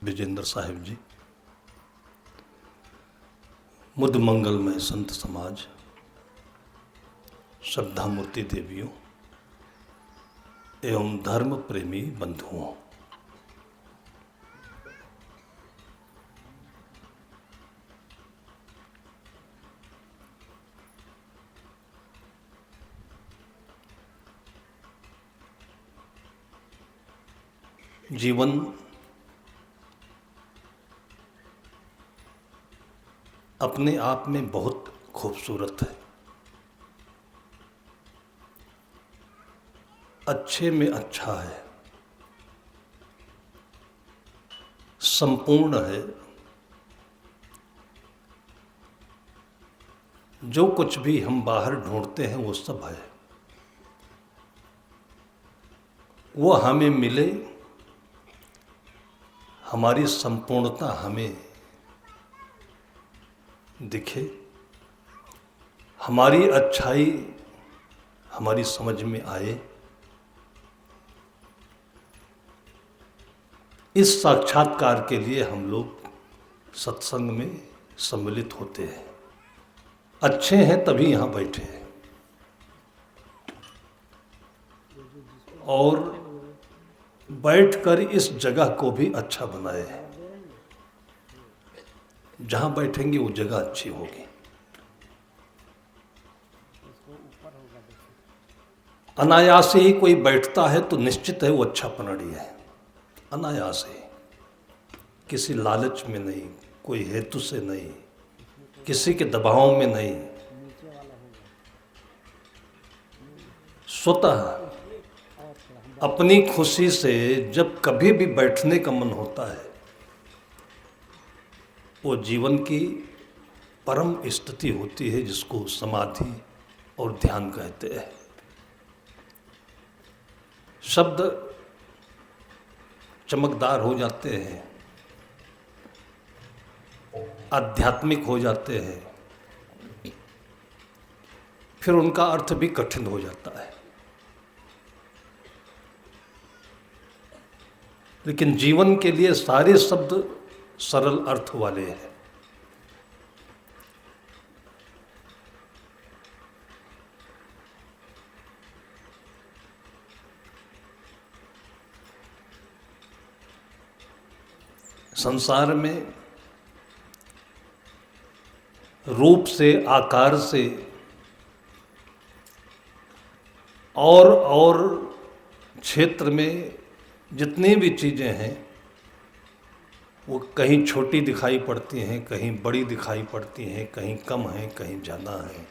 विजेंद्र साहिब जी, मुद मंगलमय संत समाज, श्रद्धा मूर्ति देवियों एवं धर्म प्रेमी बंधुओं, जीवन अपने आप में बहुत खूबसूरत है। अच्छे में अच्छा है, संपूर्ण है। जो कुछ भी हम बाहर ढूंढते हैं वो सब है। वो हमें मिले, हमारी संपूर्णता हमें दिखे, हमारी अच्छाई हमारी समझ में आए। इस साक्षात्कार के लिए हम लोग सत्संग में सम्मिलित होते हैं। अच्छे हैं तभी यहाँ बैठे हैं और बैठकर इस जगह को भी अच्छा बनाए हैं। जहाँ बैठेंगे वो जगह अच्छी होगी। अनायास ही कोई बैठता है तो निश्चित है वो अच्छा पनड़ी है। अनायास ही, किसी लालच में नहीं, कोई हेतु से नहीं, किसी के दबाव में नहीं, स्वतः अपनी खुशी से जब कभी भी बैठने का मन होता है वो जीवन की परम स्थिति होती है, जिसको समाधि और ध्यान कहते हैं। शब्द चमकदार हो जाते हैं, आध्यात्मिक हो जाते हैं, फिर उनका अर्थ भी कठिन हो जाता है। लेकिन जीवन के लिए सारे शब्द सरल अर्थ वाले हैं। संसार में रूप से, आकार से और क्षेत्र में जितनी भी चीज़ें हैं वो कहीं छोटी दिखाई पड़ती हैं, कहीं बड़ी दिखाई पड़ती हैं, कहीं कम हैं, कहीं ज़्यादा हैं।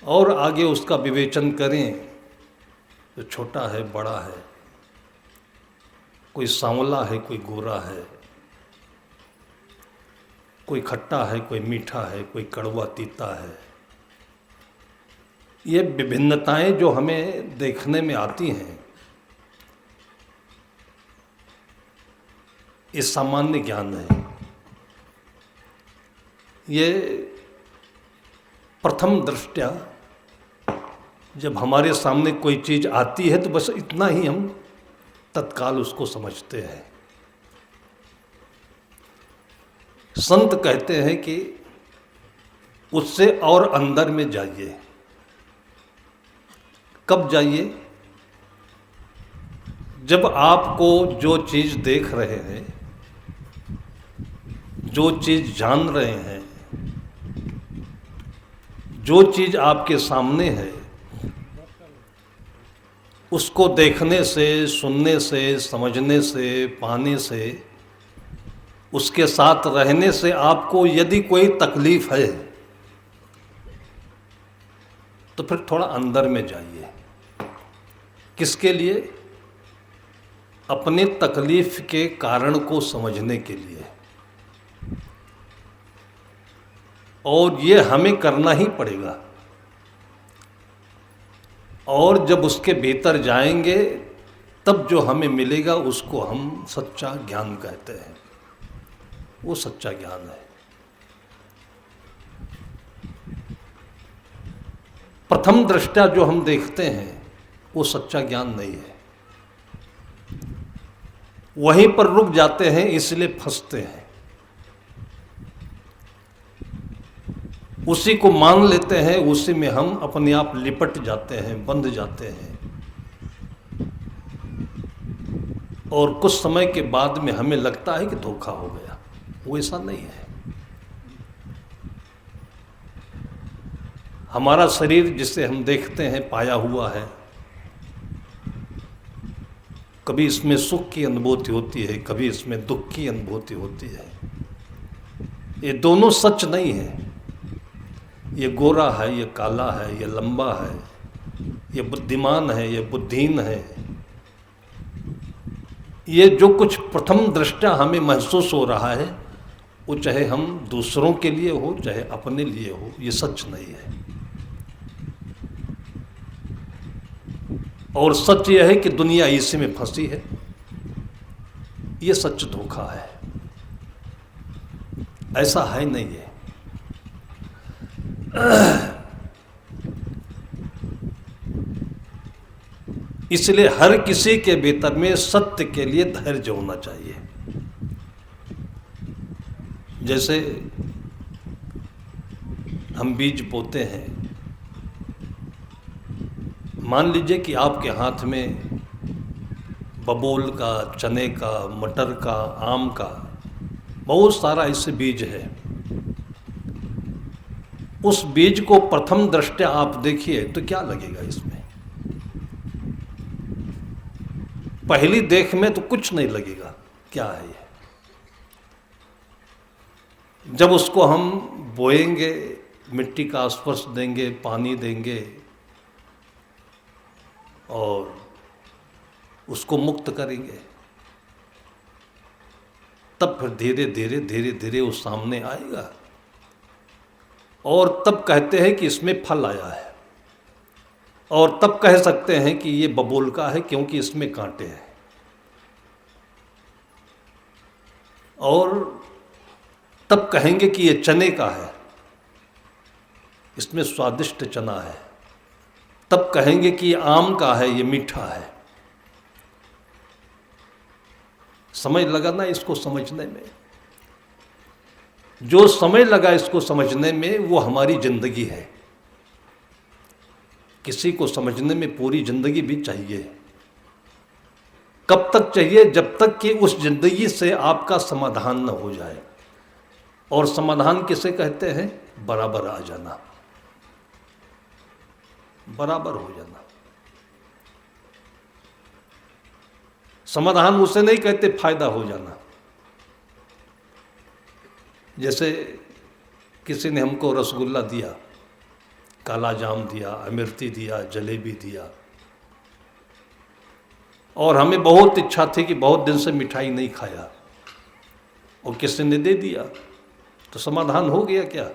और आगे उसका विवेचन करें तो छोटा है, बड़ा है, कोई सांवला है, कोई गोरा है, कोई खट्टा है, कोई मीठा है, कोई कड़वा तीता है। ये विभिन्नताएं जो हमें देखने में आती हैं, ये सामान्य ज्ञान है। ये प्रथम दृष्टया जब हमारे सामने कोई चीज़ आती है तो बस इतना ही हम तत्काल उसको समझते हैं। संत कहते हैं कि उससे और अंदर में जाइए। कब जाइए? जब आपको जो चीज़ देख रहे हैं, जो चीज़ जान रहे हैं, जो चीज़ आपके सामने है, उसको देखने से, सुनने से, समझने से, पाने से, उसके साथ रहने से आपको यदि कोई तकलीफ है तो फिर थोड़ा अंदर में जाइए। किसके लिए? अपने तकलीफ के कारण को समझने के लिए। और ये हमें करना ही पड़ेगा। और जब उसके भीतर जाएंगे तब जो हमें मिलेगा उसको हम सच्चा ज्ञान कहते हैं। वो सच्चा ज्ञान है। प्रथम दृष्टया जो हम देखते हैं वो सच्चा ज्ञान नहीं है। वहीं पर रुक जाते हैं, इसलिए फंसते हैं। उसी को मान लेते हैं, उसी में हम अपने आप लिपट जाते हैं, बंध जाते हैं। और कुछ समय के बाद में हमें लगता है कि धोखा हो गया। वो ऐसा नहीं है। हमारा शरीर जिसे हम देखते हैं पाया हुआ है, कभी इसमें सुख की अनुभूति होती है, कभी इसमें दुख की अनुभूति होती है। ये दोनों सच नहीं है। ये गोरा है, ये काला है, ये लंबा है, ये बुद्धिमान है, ये बुद्धिहीन है। ये जो कुछ प्रथम दृष्टया हमें महसूस हो रहा है, वो चाहे हम दूसरों के लिए हो चाहे अपने लिए हो, ये सच नहीं है। और सच यह है कि दुनिया इसी में फंसी है। ये सच धोखा है, ऐसा है नहीं है। इसलिए हर किसी के भीतर में सत्य के लिए धैर्य होना चाहिए। जैसे हम बीज बोते हैं, मान लीजिए कि आपके हाथ में बबूल का, चने का, मटर का, आम का बहुत सारा ऐसे बीज है। उस बीज को प्रथम दृष्टया आप देखिए तो क्या लगेगा इसमें? पहली देख में तो कुछ नहीं लगेगा, क्या है ये? जब उसको हम बोएंगे, मिट्टी का स्पर्श देंगे, पानी देंगे और उसको मुक्त करेंगे, तब फिर धीरे धीरे धीरे धीरे वो सामने आएगा। और तब कहते हैं कि इसमें फल आया है, और तब कह सकते हैं कि ये बबूल का है क्योंकि इसमें कांटे हैं। और तब कहेंगे कि ये चने का है, इसमें स्वादिष्ट चना है। तब कहेंगे कि ये आम का है, ये मीठा है। समय लगा ना इसको समझने में। जो समय लगा इसको समझने में वो हमारी जिंदगी है। किसी को समझने में पूरी जिंदगी भी चाहिए। कब तक चाहिए? जब तक कि उस जिंदगी से आपका समाधान न हो जाए। और समाधान किसे कहते हैं? बराबर आ जाना, बराबर हो जाना। समाधान उसे नहीं कहते फायदा हो जाना। जैसे किसी ने हमको रसगुल्ला दिया, काला जाम दिया, अमृति दिया, जलेबी दिया, और हमें बहुत इच्छा थी कि बहुत दिन से मिठाई नहीं खाया, और किसी ने दे दिया, तो समाधान हो गया क्या?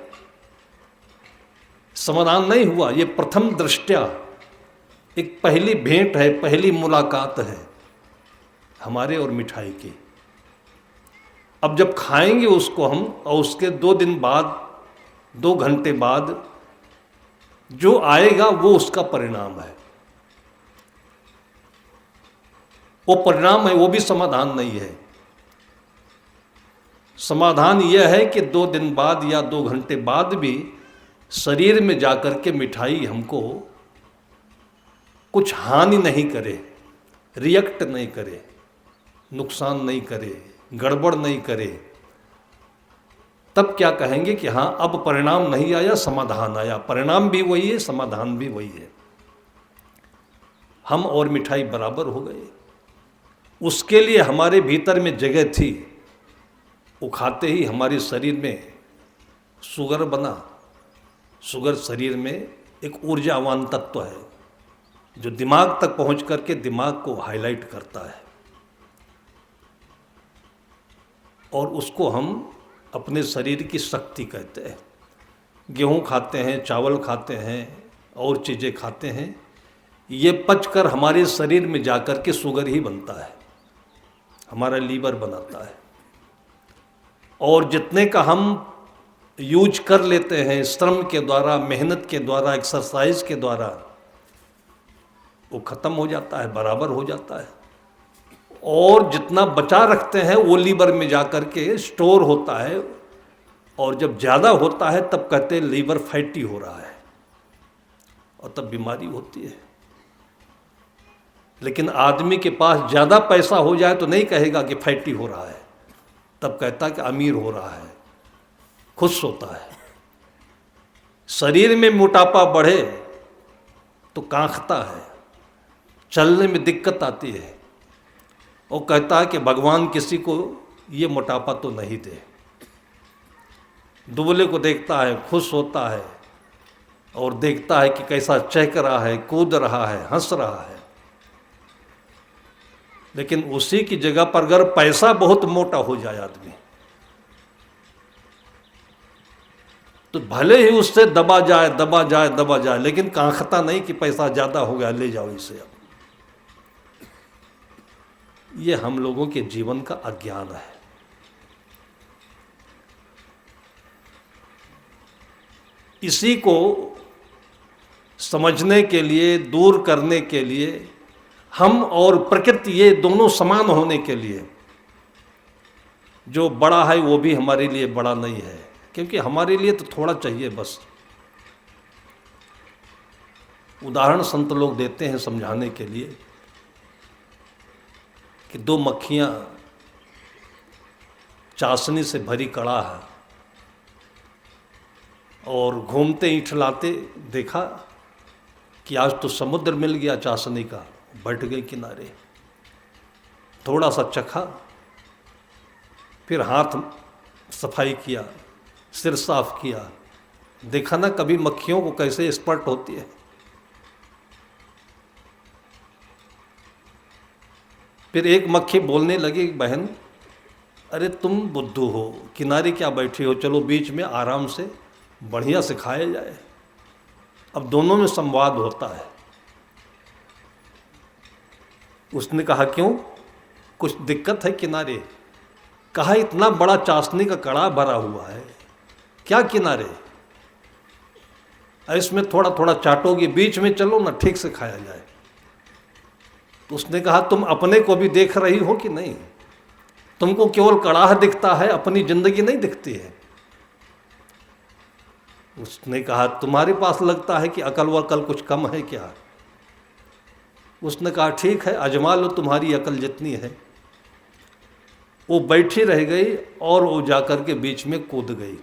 समाधान नहीं हुआ। ये प्रथम दृष्टया एक पहली भेंट है, पहली मुलाकात है हमारे और मिठाई की। अब जब खाएंगे उसको हम, और उसके 2 दिन बाद, 2 घंटे बाद जो आएगा वो उसका परिणाम है। वो परिणाम है, वो भी समाधान नहीं है। समाधान यह है कि 2 दिन बाद या 2 घंटे बाद भी शरीर में जाकर के मिठाई हमको कुछ हानि नहीं करे, रिएक्ट नहीं करे, नुकसान नहीं करे, गड़बड़ नहीं करे। तब क्या कहेंगे कि हाँ, अब परिणाम नहीं आया, समाधान आया। परिणाम भी वही है, समाधान भी वही है। हम और मिठाई बराबर हो गए। उसके लिए हमारे भीतर में जगह थी, वो खाते ही हमारे शरीर में शुगर बना। शुगर शरीर में एक ऊर्जावान तत्व है जो दिमाग तक पहुंच करके दिमाग को हाईलाइट करता है, और उसको हम अपने शरीर की शक्ति कहते हैं। गेहूं खाते हैं, चावल खाते हैं, और चीज़ें खाते हैं, ये पचकर हमारे शरीर में जाकर के शुगर ही बनता है, हमारा लीवर बनाता है। और जितने का हम यूज कर लेते हैं श्रम के द्वारा, मेहनत के द्वारा, एक्सरसाइज के द्वारा, वो ख़त्म हो जाता है, बराबर हो जाता है। और जितना बचा रखते हैं वो लीवर में जा कर के स्टोर होता है, और जब ज़्यादा होता है तब कहते हैं लीवर फैटी हो रहा है, और तब बीमारी होती है। लेकिन आदमी के पास ज़्यादा पैसा हो जाए तो नहीं कहेगा कि फैटी हो रहा है, तब कहता कि अमीर हो रहा है, खुश होता है। शरीर में मोटापा बढ़े तो कांखता है, चलने में दिक्कत आती है, और कहता है कि भगवान किसी को ये मोटापा तो नहीं दे। दुबले को देखता है, खुश होता है, और देखता है कि कैसा चहक रहा है, कूद रहा है, हंस रहा है। लेकिन उसी की जगह पर अगर पैसा बहुत मोटा हो जाए आदमी, तो भले ही उससे दबा जाए दबा जाए दबा जाए, लेकिन कांखता नहीं कि पैसा ज़्यादा हो गया, ले जाओ इसे। अब ये हम लोगों के जीवन का अज्ञान है। इसी को समझने के लिए, दूर करने के लिए, हम और प्रकृति ये दोनों समान होने के लिए, जो बड़ा है वो भी हमारे लिए बड़ा नहीं है, क्योंकि हमारे लिए तो थोड़ा चाहिए बस। उदाहरण संत लोग देते हैं समझाने के लिए कि दो मक्खियाँ चाशनी से भरी कड़ा है, और घूमते इठलाते देखा कि आज तो समुद्र मिल गया चाशनी का, बैठ गए किनारे, थोड़ा सा चखा, फिर हाथ सफाई किया, सिर साफ किया, देखा ना कभी मक्खियों को कैसे स्पर्ट होती है। फिर एक मक्खी बोलने लगी, बहन अरे तुम बुद्धू हो, किनारे क्या बैठी हो, चलो बीच में आराम से बढ़िया से खाया जाए। अब दोनों में संवाद होता है। उसने कहा क्यों, कुछ दिक्कत है किनारे? कहा इतना बड़ा चाशनी का कड़ा भरा हुआ है, क्या किनारे? इसमें थोड़ा थोड़ा चाटोगी, बीच में चलो ना, ठीक से खाया जाए। तो उसने कहा तुम अपने को भी देख रही हो कि नहीं? तुमको केवल कड़ाह दिखता है, अपनी जिंदगी नहीं दिखती है। उसने कहा तुम्हारे पास लगता है कि अकल वकल कुछ कम है क्या? उसने कहा ठीक है, आजमा लो, तुम्हारी अकल जितनी है। वो बैठी रह गई और वो जाकर के बीच में कूद गई।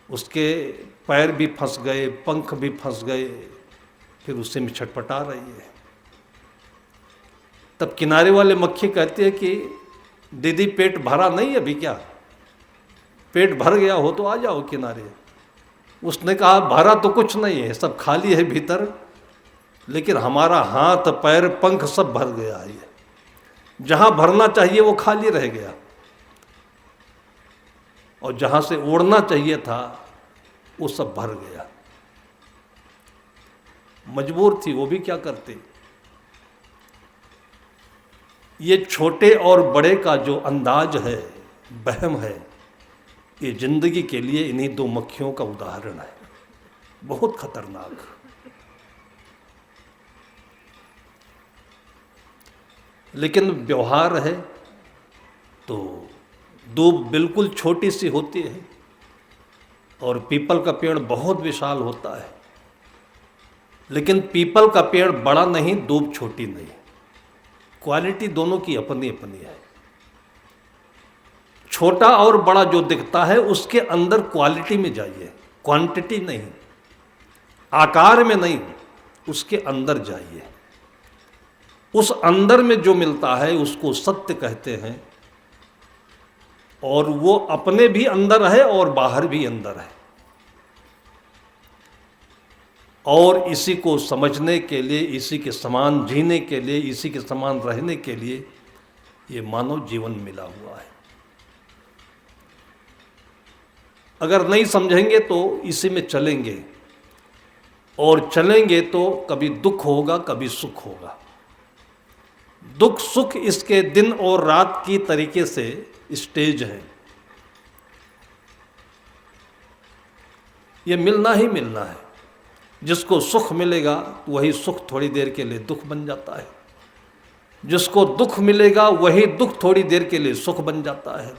उसके पैर भी फंस गए, पंख भी फंस गए, फिर उसी में छटपटा रही है। तब किनारे वाले मक्खी कहती है कि दीदी पेट भरा नहीं अभी क्या? पेट भर गया हो तो आ जाओ किनारे। उसने कहा भरा तो कुछ नहीं है, सब खाली है भीतर, लेकिन हमारा हाथ पैर पंख सब भर गया है। जहाँ भरना चाहिए वो खाली रह गया, और जहाँ से उड़ना चाहिए था वो सब भर गया। मजबूर थी, वो भी क्या करती। ये छोटे और बड़े का जो अंदाज है, वहम है, ये जिंदगी के लिए इन्हीं दो मक्खियों का उदाहरण है, बहुत खतरनाक। लेकिन व्यवहार है तो दूब बिल्कुल छोटी सी होती है और पीपल का पेड़ बहुत विशाल होता है। लेकिन पीपल का पेड़ बड़ा नहीं, दूब छोटी नहीं। क्वालिटी दोनों की अपनी अपनी है। छोटा और बड़ा जो दिखता है उसके अंदर क्वालिटी में जाइए, क्वांटिटी नहीं, आकार में नहीं, उसके अंदर जाइए। उस अंदर में जो मिलता है उसको सत्य कहते हैं, और वो अपने भी अंदर है और बाहर भी अंदर है। और इसी को समझने के लिए, इसी के समान जीने के लिए, इसी के समान रहने के लिए ये मानव जीवन मिला हुआ है। अगर नहीं समझेंगे तो इसी में चलेंगे, और चलेंगे तो कभी दुख होगा, कभी सुख होगा। दुख सुख इसके दिन और रात की तरीके से स्टेज है। ये मिलना ही मिलना है। जिसको सुख मिलेगा वही सुख थोड़ी देर के लिए दुख बन जाता है, जिसको दुख मिलेगा वही दुख थोड़ी देर के लिए सुख बन जाता है।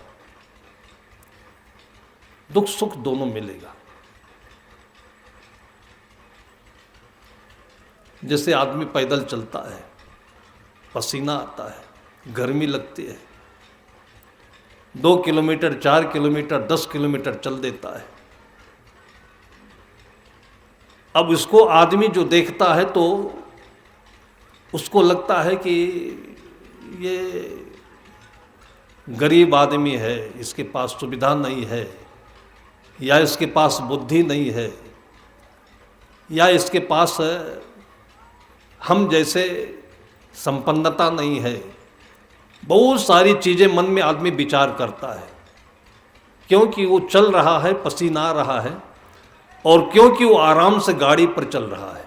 दुख सुख दोनों मिलेगा। जैसे आदमी पैदल चलता है, पसीना आता है, गर्मी लगती है, 2 किलोमीटर 4 किलोमीटर 10 किलोमीटर चल देता है। अब इसको आदमी जो देखता है तो उसको लगता है कि ये गरीब आदमी है, इसके पास सुविधा नहीं है, या इसके पास बुद्धि नहीं है, या इसके पास हम जैसे संपन्नता नहीं है। बहुत सारी चीज़ें मन में आदमी विचार करता है, क्योंकि वो चल रहा है, पसीना आ रहा है, और क्योंकि वो आराम से गाड़ी पर चल रहा है।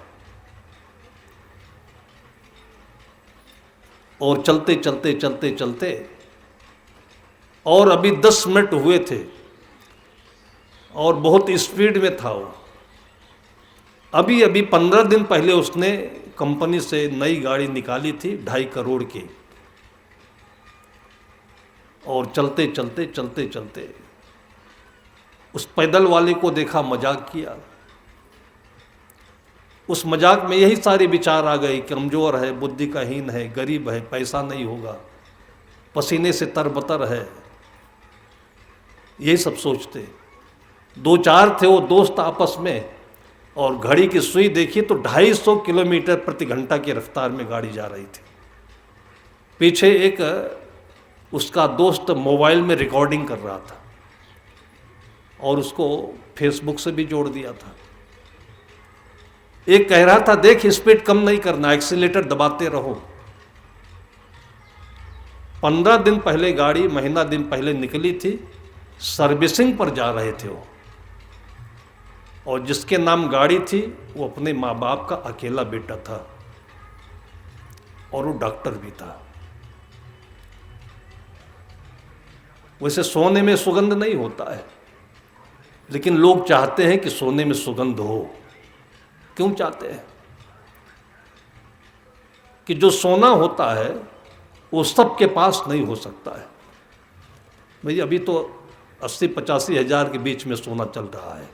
और चलते चलते चलते चलते, और अभी 10 मिनट हुए थे और बहुत स्पीड में था वो। अभी अभी 15 दिन पहले उसने कंपनी से नई गाड़ी निकाली थी 2.5 करोड़ की, और चलते चलते चलते चलते उस पैदल वाले को देखा, मजाक किया। उस मजाक में यही सारे विचार आ गए, कमज़ोर है, बुद्धि का हीन है, गरीब है, पैसा नहीं होगा, पसीने से तरबतर है, यही सब सोचते। 2-4 थे वो दोस्त आपस में, और घड़ी की सुई देखी तो 250 किलोमीटर प्रति घंटा की रफ्तार में गाड़ी जा रही थी। पीछे एक उसका दोस्त मोबाइल में रिकॉर्डिंग कर रहा था और उसको फेसबुक से भी जोड़ दिया था। एक कह रहा था, देख स्पीड कम नहीं करना, एक्सीलेटर दबाते रहो। 15 दिन पहले गाड़ी, महीना दिन पहले निकली थी, सर्विसिंग पर जा रहे थे वो, और जिसके नाम गाड़ी थी वो अपने माँ बाप का अकेला बेटा था, और वो डॉक्टर भी था। वैसे सोने में सुगंध नहीं होता है, लेकिन लोग चाहते हैं कि सोने में सुगंध हो। क्यों चाहते हैं? कि जो सोना होता है वो सबके पास नहीं हो सकता है। भाई अभी तो 80-85 हज़ार के बीच में सोना चल रहा है,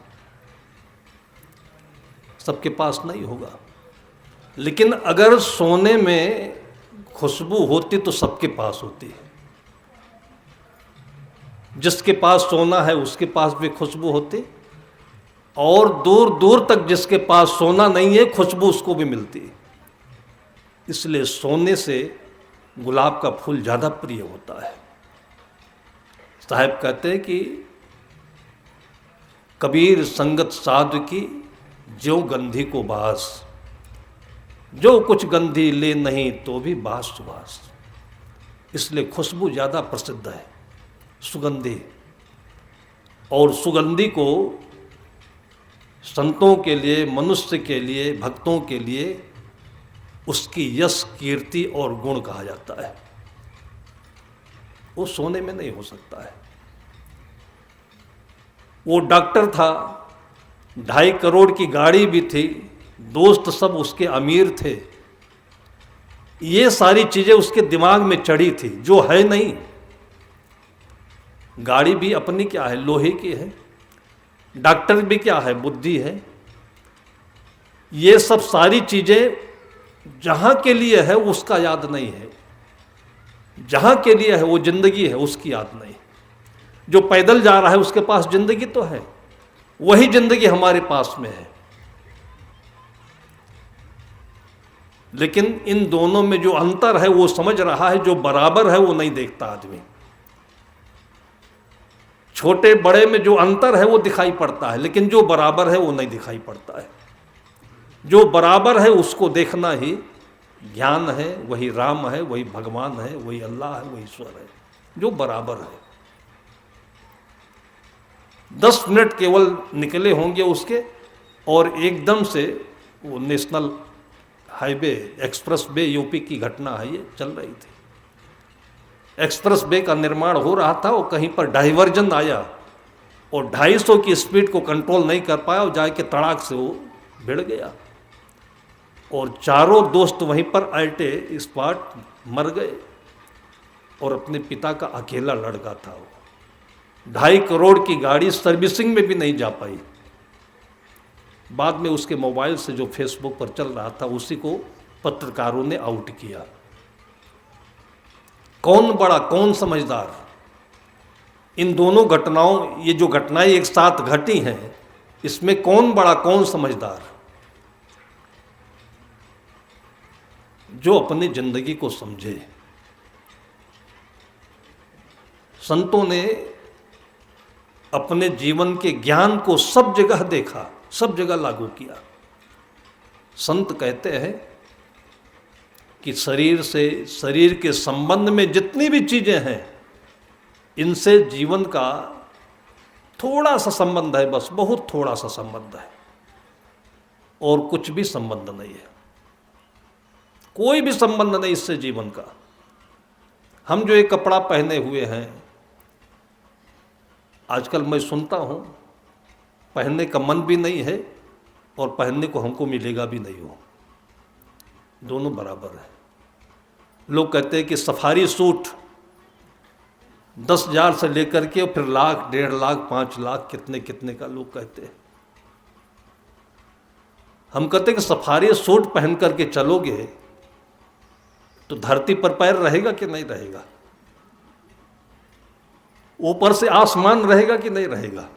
सबके पास नहीं होगा। लेकिन अगर सोने में खुशबू होती तो सबके पास होती है। जिसके पास सोना है उसके पास भी खुशबू होती, और दूर दूर तक जिसके पास सोना नहीं है खुशबू उसको भी मिलती। इसलिए सोने से गुलाब का फूल ज़्यादा प्रिय होता है। साहब कहते हैं कि कबीर संगत साधु की ज्यों गंधी को बास, जो कुछ गंधी ले नहीं तो भी बास सुबास। इसलिए खुशबू ज़्यादा प्रसिद्ध है, सुगंधी। और सुगंधी को संतों के लिए, मनुष्य के लिए, भक्तों के लिए उसकी यश, कीर्ति और गुण कहा जाता है। वो सोने में नहीं हो सकता है। वो डॉक्टर था, 2.5 करोड़ की गाड़ी भी थी, दोस्त सब उसके अमीर थे, ये सारी चीज़ें उसके दिमाग में चढ़ी थी, जो है नहीं। गाड़ी भी अपनी क्या है, लोहे की है। डॉक्टर भी क्या है, बुद्धि है। ये सब सारी चीज़ें जहाँ के लिए है उसका याद नहीं है, जहाँ के लिए है वो जिंदगी है उसकी याद नहीं। जो पैदल जा रहा है उसके पास जिंदगी तो है, वही जिंदगी हमारे पास में है। लेकिन इन दोनों में जो अंतर है वो समझ रहा है, जो बराबर है वो नहीं देखता आदमी। छोटे बड़े में जो अंतर है वो दिखाई पड़ता है, लेकिन जो बराबर है वो नहीं दिखाई पड़ता है। जो बराबर है उसको देखना ही ज्ञान है, वही राम है, वही भगवान है, वही अल्लाह है, वही ईश्वर है, जो बराबर है। 10 मिनट केवल निकले होंगे उसके, और एकदम से वो national highway, express way, UP की घटना है, ये चल रही थी। एक्सप्रेस वे का निर्माण हो रहा था, और कहीं पर डाइवर्जन आया और 250 की स्पीड को कंट्रोल नहीं कर पाया और जाके तड़ाक से वो भिड़ गया। और चारों दोस्त वहीं पर आटे स्पॉट मर गए और अपने पिता का अकेला लड़का था वो। 2.5 करोड़ की गाड़ी सर्विसिंग में भी नहीं जा पाई। बाद में उसके मोबाइल से जो फेसबुक पर चल रहा था उसी को पत्रकारों ने आउट किया। कौन बड़ा कौन समझदार? इन दोनों घटनाओं, ये जो घटनाएं एक साथ घटी हैं, इसमें कौन बड़ा कौन समझदार? जो अपनी जिंदगी को समझे। संतों ने अपने जीवन के ज्ञान को सब जगह देखा, सब जगह लागू किया। संत कहते हैं कि शरीर से, शरीर के संबंध में जितनी भी चीजें हैं, इनसे जीवन का थोड़ा सा संबंध है, बस बहुत थोड़ा सा संबंध है, और कुछ भी संबंध नहीं है। कोई भी संबंध नहीं इससे जीवन का। हम जो एक कपड़ा पहने हुए हैं, आजकल मैं सुनता हूं पहनने का मन भी नहीं है और पहनने को हमको मिलेगा भी नहीं हो, दोनों बराबर है। लोग कहते हैं कि सफारी सूट 10,000 से लेकर के फिर लाख, 1.5 लाख, 5 लाख, कितने कितने का लोग कहते हैं। हम कहते हैं कि सफारी सूट पहन करके चलोगे तो धरती पर पैर रहेगा कि नहीं रहेगा? ऊपर से आसमान रहेगा कि नहीं रहेगा?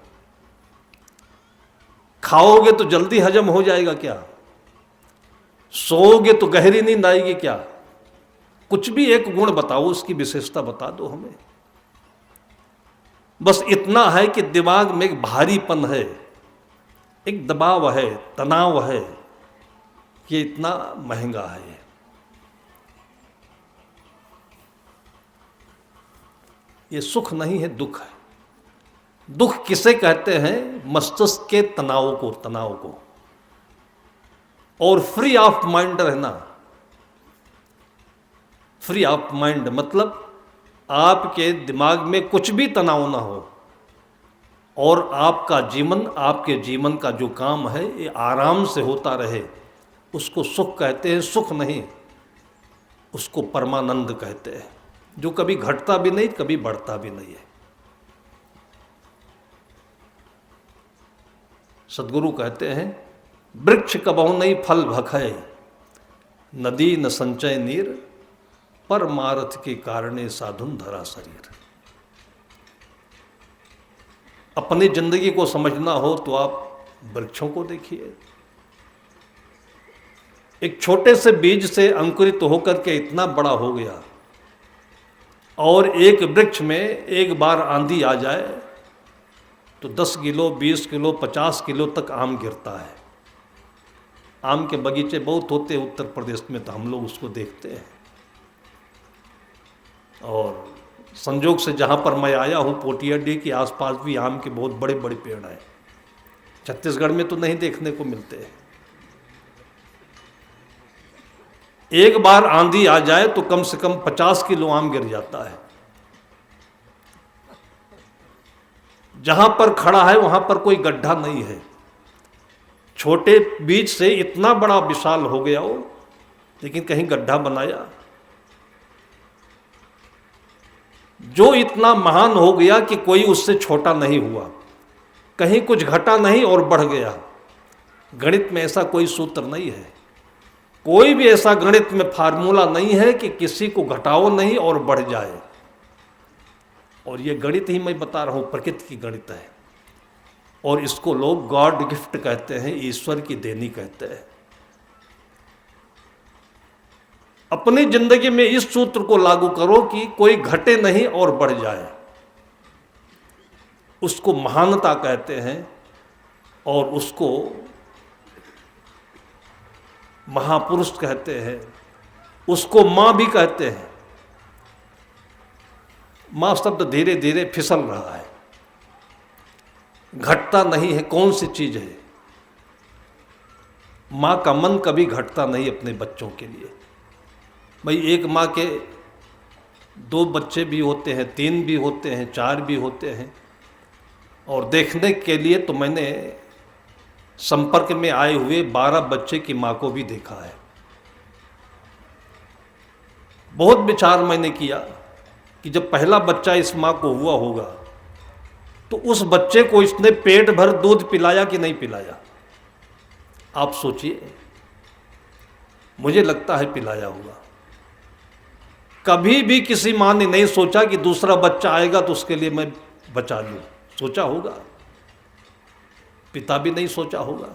खाओगे तो जल्दी हजम हो जाएगा क्या? सोओगे तो गहरी नींद आएगी क्या? कुछ भी एक गुण बताओ, उसकी विशेषता बता दो हमें। बस इतना है कि दिमाग में एक भारीपन है, एक दबाव है, तनाव है कि इतना महंगा है। ये सुख नहीं है, दुख है। दुख किसे कहते हैं? मस्तिष्क के तनाव को। और फ्री ऑफ माइंड रहना। फ्री ऑफ माइंड मतलब आपके दिमाग में कुछ भी तनाव ना हो और आपका जीवन, आपके जीवन का जो काम है ये आराम से होता रहे, उसको सुख कहते हैं। सुख नहीं, उसको परमानंद कहते हैं, जो कभी घटता भी नहीं, कभी बढ़ता भी नहीं है। सदगुरु कहते हैं, वृक्ष कबहु नहीं फल भखै, नदी न संचय नीर, परमार्थ के कारणे साधुन धरा शरीर। अपनी जिंदगी को समझना हो तो आप वृक्षों को देखिए। एक छोटे से बीज से अंकुरित होकर के इतना बड़ा हो गया, और एक वृक्ष में एक बार आंधी आ जाए तो 10 किलो, 20 किलो, 50 किलो तक आम गिरता है। आम के बगीचे बहुत होते हैं उत्तर प्रदेश में, तो हम लोग उसको देखते हैं। और संजोग से जहाँ पर मैं आया हूँ, पोटियाडी के आसपास भी आम के बहुत बड़े बड़े पेड़ हैं। छत्तीसगढ़ में तो नहीं देखने को मिलते। एक बार आंधी आ जाए तो कम से कम 50 किलो आम गिर जाता है। जहां पर खड़ा है वहां पर कोई गड्ढा नहीं है। छोटे बीज से इतना बड़ा विशाल हो गया वो, लेकिन कहीं गड्ढा बनाया। जो इतना महान हो गया कि कोई उससे छोटा नहीं हुआ, कहीं कुछ घटा नहीं और बढ़ गया। गणित में ऐसा कोई सूत्र नहीं है, कोई भी ऐसा गणित में फार्मूला नहीं है कि किसी को घटाओ नहीं और बढ़ जाए। और ये गणित ही मैं बता रहा हूं, प्रकृति की गणित है। और इसको लोग गॉड गिफ्ट कहते हैं, ईश्वर की देनी कहते हैं। अपनी जिंदगी में इस सूत्र को लागू करो कि कोई घटे नहीं और बढ़ जाए, उसको महानता कहते हैं और उसको महापुरुष कहते हैं, उसको मां भी कहते हैं। मां शब्द धीरे धीरे फिसल रहा है, घटता नहीं है। कौन सी चीज है? मां का मन कभी घटता नहीं अपने बच्चों के लिए। भाई एक माँ के 2 बच्चे भी होते हैं, 3 भी होते हैं, 4 भी होते हैं। और देखने के लिए तो मैंने संपर्क में आए हुए 12 बच्चे की माँ को भी देखा है। बहुत विचार मैंने किया कि जब पहला बच्चा इस माँ को हुआ होगा तो उस बच्चे को इसने पेट भर दूध पिलाया कि नहीं पिलाया। आप सोचिए, मुझे लगता है पिलाया होगा। कभी भी किसी माँ ने नहीं सोचा कि दूसरा बच्चा आएगा तो उसके लिए मैं बचा लूं। सोचा होगा? पिता भी नहीं सोचा होगा।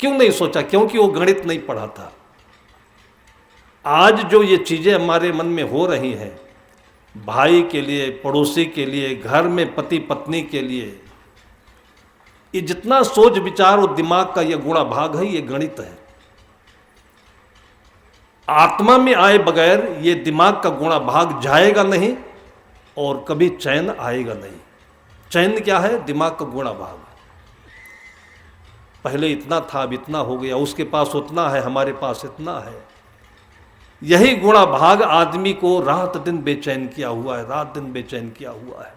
क्यों नहीं सोचा? क्योंकि वो गणित नहीं पढ़ा था। आज जो ये चीजें हमारे मन में हो रही हैं, भाई के लिए, पड़ोसी के लिए, घर में पति पत्नी के लिए, ये जितना सोच विचार और दिमाग का ये गुणा भाग है, ये गणित है। आत्मा में आए बगैर ये दिमाग का गुणा भाग जाएगा नहीं और कभी चैन आएगा नहीं। चैन क्या है? दिमाग का गुणा भाग। पहले इतना था, अब इतना हो गया, उसके पास उतना है, हमारे पास इतना है। यही गुणा भाग आदमी को रात दिन बेचैन किया हुआ है, रात दिन बेचैन किया हुआ है।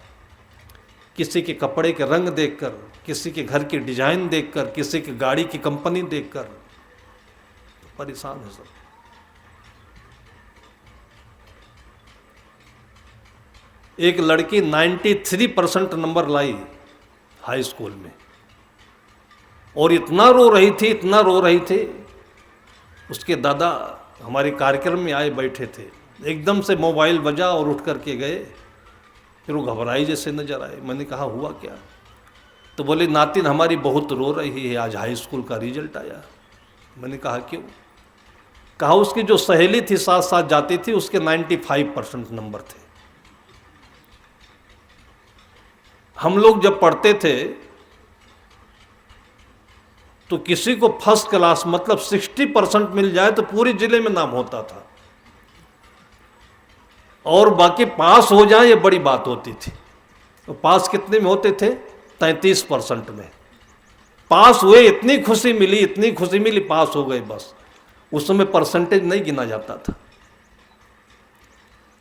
किसी के कपड़े के रंग देखकर, किसी के घर की डिजाइन देखकर, किसी की गाड़ी की कंपनी देखकर तो परेशान है सब। एक लड़की 93% नंबर लाई हाई स्कूल में और इतना रो रही थी, इतना रो रही थी। उसके दादा हमारे कार्यक्रम में आए बैठे थे, एकदम से मोबाइल बजा और उठ करके गए। फिर वो घबराई जैसे नजर आए। मैंने कहा हुआ क्या? तो बोले नातिन हमारी बहुत रो रही है, आज हाई स्कूल का रिजल्ट आया। मैंने कहा क्यों? कहा उसकी जो सहेली थी साथ साथ जाती थी, उसके 95% नंबर थे। हम लोग जब पढ़ते थे तो किसी को फर्स्ट क्लास मतलब 60% मिल जाए तो पूरे जिले में नाम होता था, और बाकी पास हो जाए ये बड़ी बात होती थी। तो पास कितने में होते थे? 33% में पास हुए। इतनी खुशी मिली, इतनी खुशी मिली, पास हो गए बस। उस समय परसेंटेज नहीं गिना जाता था।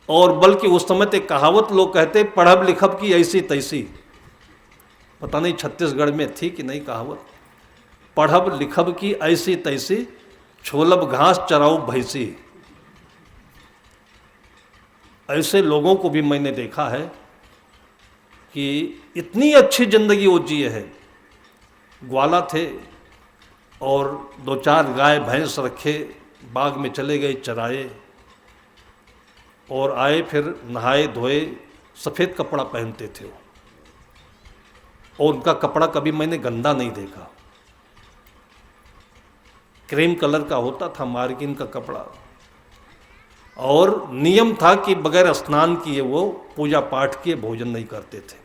और बल्कि उस समय तो कहावत लोग कहते पढ़ब लिखब की ऐसी तैसी, पता नहीं छत्तीसगढ़ में थी कि नहीं कहावत, पढ़ब लिखब की ऐसी तैसी, छोलब घास चराऊ भैंसी। ऐसे लोगों को भी मैंने देखा है कि इतनी अच्छी जिंदगी वो जिए हैं। ग्वाला थे और 2-4 गाय भैंस रखे, बाग में चले गए, चराए और आए, फिर नहाए धोए, सफ़ेद कपड़ा पहनते थे और उनका कपड़ा कभी मैंने गंदा नहीं देखा। क्रीम कलर का होता था मार्गिन का कपड़ा, और नियम था कि बगैर स्नान किए वो पूजा पाठ किए भोजन नहीं करते थे।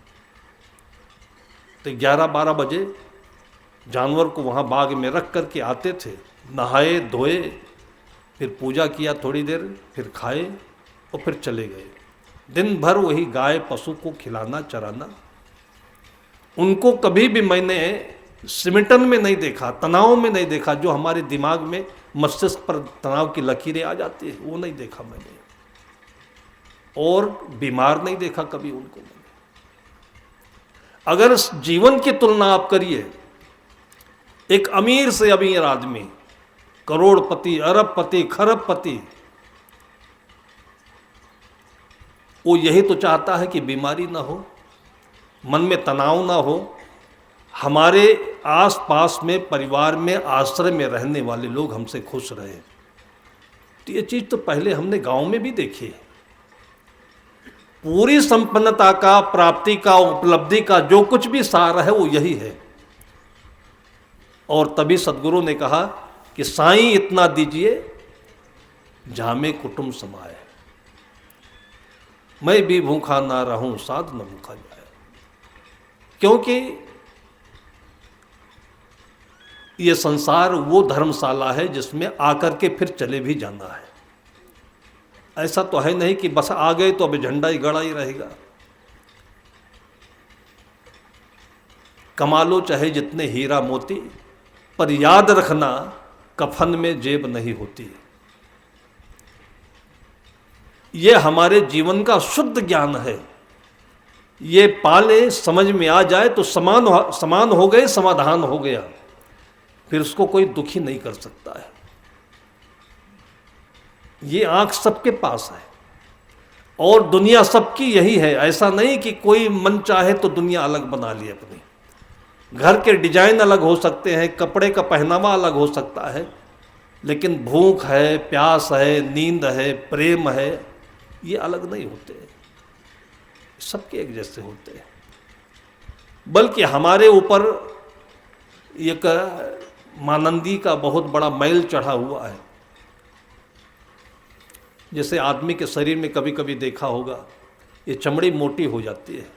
तो 11-12 बजे जानवर को वहाँ बाग में रख करके आते थे, नहाए धोए, फिर पूजा किया थोड़ी देर, फिर खाए और फिर चले गए। दिन भर वही गाय पशु को खिलाना चराना। उनको कभी भी मैंने सिमटन में नहीं देखा, तनाव में नहीं देखा। जो हमारे दिमाग में मस्तिष्क पर तनाव की लकीरें आ जाती है वो नहीं देखा मैंने, और बीमार नहीं देखा कभी उनको मैंने। अगर जीवन की तुलना आप करिए, एक अमीर से अमीर आदमी, करोड़पति, अरबपति, खरबपति, वो यही तो चाहता है कि बीमारी ना हो, मन में तनाव ना हो। हमारे आस पास में, परिवार में, आश्रय में रहने वाले लोग हमसे खुश रहे। तो ये चीज़ तो पहले हमने गांव में भी देखी है। पूरी संपन्नता का, प्राप्ति का, उपलब्धि का जो कुछ भी सार है वो यही है। और तभी सदगुरु ने कहा कि साईं इतना दीजिए जामे कुटुंब समाए, मैं भी भूखा ना रहूं साध न भूखा जाए। क्योंकि ये संसार वो धर्मशाला है जिसमें आकर के फिर चले भी जाना है। ऐसा तो है नहीं कि बस आ गए तो अब झंडा ही गड़ा ही रहेगा। कमा लो चाहे जितने हीरा मोती, पर याद रखना कफन में जेब नहीं होती। ये हमारे जीवन का शुद्ध ज्ञान है। ये पाले, समझ में आ जाए तो समान हो गए, समाधान हो गया। फिर उसको कोई दुखी नहीं कर सकता है। ये आँख सबके पास है और दुनिया सबकी यही है। ऐसा नहीं कि कोई मन चाहे तो दुनिया अलग बना ली अपनी। घर के डिजाइन अलग हो सकते हैं, कपड़े का पहनावा अलग हो सकता है, लेकिन भूख है, प्यास है, नींद है, प्रेम है, ये अलग नहीं होते, सबके एक जैसे होते हैं। बल्कि हमारे ऊपर एक मानंदी का बहुत बड़ा मैल चढ़ा हुआ है। जैसे आदमी के शरीर में कभी कभी देखा होगा, ये चमड़ी मोटी हो जाती है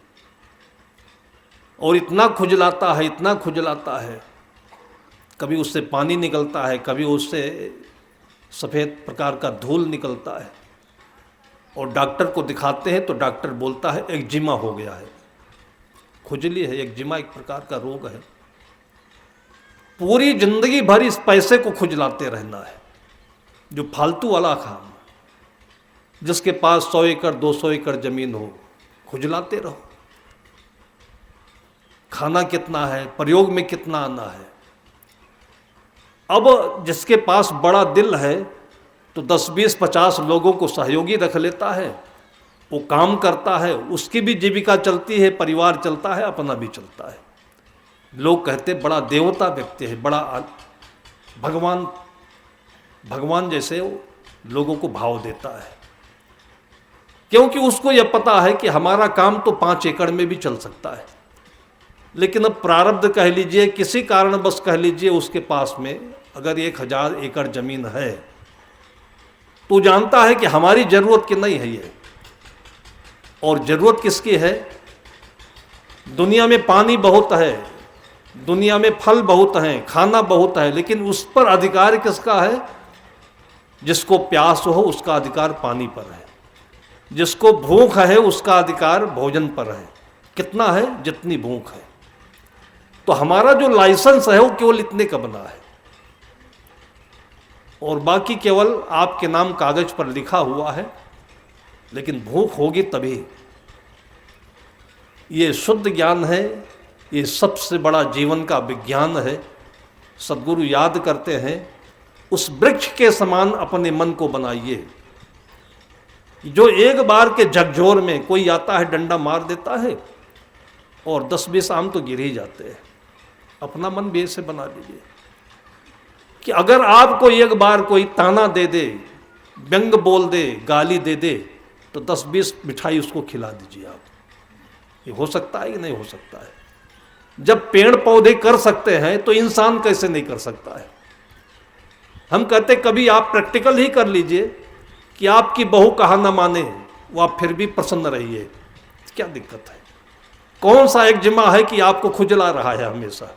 और इतना खुजलाता है, इतना खुजलाता है, कभी उससे पानी निकलता है, कभी उससे सफ़ेद प्रकार का धूल निकलता है, और डॉक्टर को दिखाते हैं तो डॉक्टर बोलता है एक्जिमा हो गया है। खुजली है, एक्जिमा एक प्रकार का रोग है। पूरी जिंदगी भर इस पैसे को खुजलाते रहना है, जो फालतू वाला काम। जिसके पास 100 एकड़ 200 एकड़ जमीन हो, खुजलाते रहो। खाना कितना है, प्रयोग में कितना आना है। अब जिसके पास बड़ा दिल है तो 10 20 50 लोगों को सहयोगी रख लेता है, वो काम करता है, उसकी भी जीविका चलती है, परिवार चलता है, अपना भी चलता है। लोग कहते बड़ा देवता व्यक्ति है, बड़ा भगवान जैसे लोगों को भाव देता है, क्योंकि उसको यह पता है कि हमारा काम तो 5 एकड़ में भी चल सकता है। लेकिन अब प्रारब्ध कह लीजिए, किसी कारण बस कह लीजिए, उसके पास में अगर 1000 एकड़ जमीन है तो जानता है कि हमारी जरूरत की नहीं है ये। और जरूरत किसकी है? दुनिया में पानी बहुत है, दुनिया में फल बहुत हैं, खाना बहुत है, लेकिन उस पर अधिकार किसका है? जिसको प्यास हो उसका अधिकार पानी पर है, जिसको भूख है उसका अधिकार भोजन पर है। कितना है? जितनी भूख है। तो हमारा जो लाइसेंस है वो केवल इतने का बना है, और बाकी केवल आपके नाम कागज पर लिखा हुआ है, लेकिन भूख होगी तभी। ये शुद्ध ज्ञान है, ये सबसे बड़ा जीवन का विज्ञान है। सद्गुरु याद करते हैं, उस वृक्ष के समान अपने मन को बनाइए, जो एक बार के झकझोर में कोई आता है डंडा मार देता है और 10 20 आम तो गिर ही जाते हैं। अपना मन भी ऐसे बना लीजिए कि अगर आपको एक बार कोई ताना दे दे, व्यंग बोल दे, गाली दे दे, तो 10 20 मिठाई उसको खिला दीजिए आप। ये हो सकता है कि नहीं हो सकता है? जब पेड़ पौधे कर सकते हैं तो इंसान कैसे नहीं कर सकता है? हम कहते कभी आप प्रैक्टिकल ही कर लीजिए कि आपकी बहू कहा ना माने, वो आप फिर भी प्रसन्न रहिए, क्या दिक्कत है? कौन सा एक्जिमा है कि आपको खुजला रहा है हमेशा?